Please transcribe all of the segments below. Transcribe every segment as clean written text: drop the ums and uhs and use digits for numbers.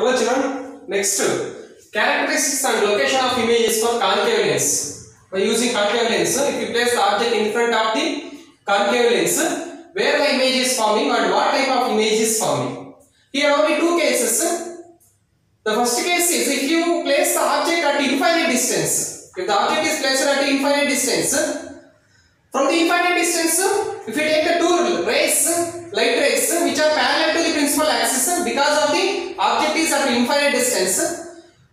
Hello children, next characteristics and location of images for concave lens. By using concave lens, if you place the object in front of the concave lens, where the image is forming and what type of image is forming. Here only two cases. The first case is if you place the object at infinite distance. If the object is placed at infinite distance, from the infinite distance, if you take the two rays, light rays, which are parallel to the principal axis, because of the object is at infinite distance,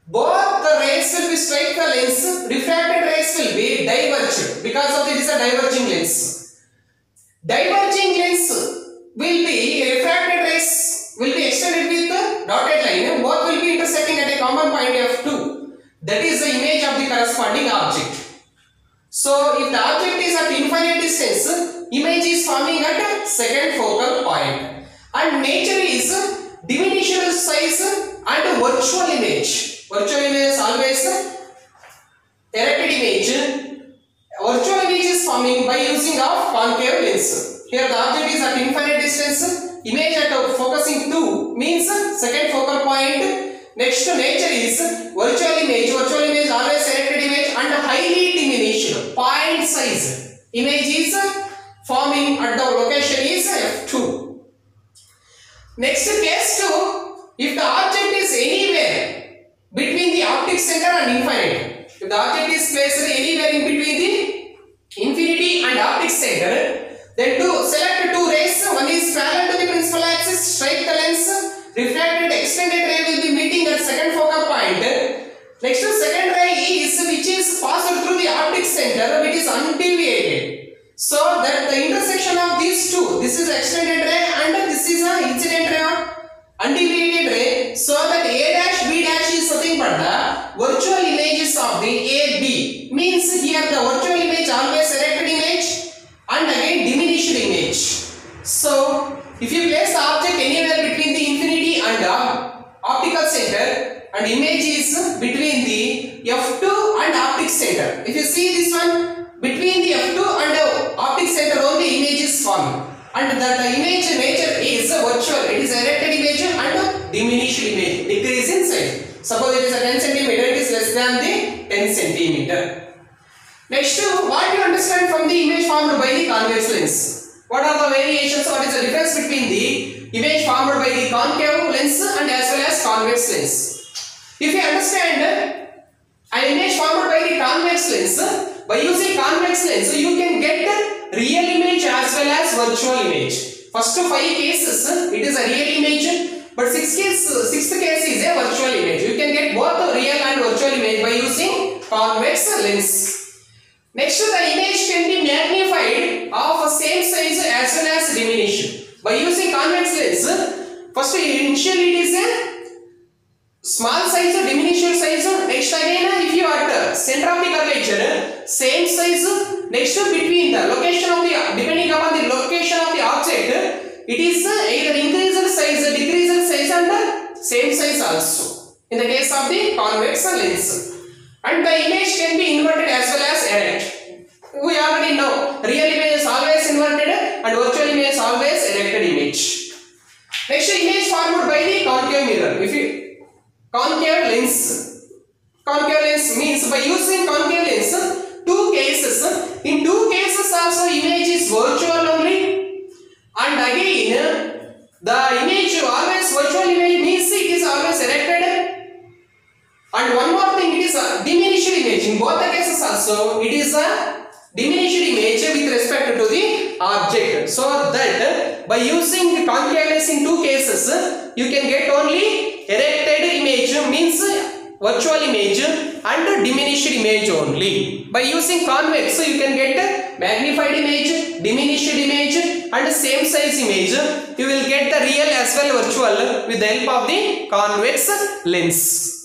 both the rays will be strike the lens, refracted rays will be diverged, because of it is a diverging lens. Diverging lens will be, refracted rays will be extended with the dotted line, both will be intersecting at a common point F2. That is the image of the corresponding object. So, if the object is at infinite distance, image is forming at second focal point. And nature is diminished size and virtual image. Virtual image is always erected image. Virtual image is forming by using of concave lens. Here the object is at infinite distance. Image at focusing 2 means second focal point. Next to nature is virtual image. Virtual image always erected image and highly diminished point size. Image is forming at the location is F2. Next case 2, if the object is anywhere between the optic center and infinite. If the object is placed anywhere in between the infinity and optic center, then to select two rays, one is parallel to the principal axis, strike the lens, refracted extended ray will be meeting at second focal point. Next to second ray is which is passed through the optic center, which is undeviated. So that the intersection of these two, this is extended ray and this is a incident ray or undeviated ray. So that A dash B dash is nothing but the virtual images of the A B. Means here the virtual image always erected image and again diminished image. So if you place the object anywhere between the infinity and optical center and image is between the F2 and optic center. If you see this one, between the F2 and optic center only image is formed. And that the image nature is virtual. It is erected image and diminished image. Decrease in size. Suppose it is a 10 cm, it is less than the 10 cm. Next, what you understand from the image formed by the convex lens? What are the variations? What is the difference between the image formed by the concave lens and as well as convex lens? If you understand an image formed by the convex lens, by using convex lens, you can get real image as well as virtual image. First 5 cases, it is a real image, but sixth case is a virtual image. You can get both the real and virtual image by using convex lens. Next, the image can be magnified of same size as well as diminished. By using convex lens, first initially it is a small size, diminished size. Next again, if you are at center of the curvature, same size. Next, between the location of the, depending upon the location of the object, it is either increased size, decreased size and same size also. In the case of the convex lens. And the image can be inverted as well as erect. We already know real image is always inverted and virtual image is always erected image. Next, image formed by the concave mirror. If you concave lens. Concave lens means by using concave lens, two cases. In two cases also image is virtual only. And again, the image always virtual image means it is always erected. And one more thing, it is a diminished image. In both the cases also, it is a diminished image with respect to the object. So that by using the concave lens in two cases, you can get only erected image means virtual image and diminished image only. By using convex, you can get magnified image, diminished image and same size image. You will get the real as well virtual with the help of the convex lens.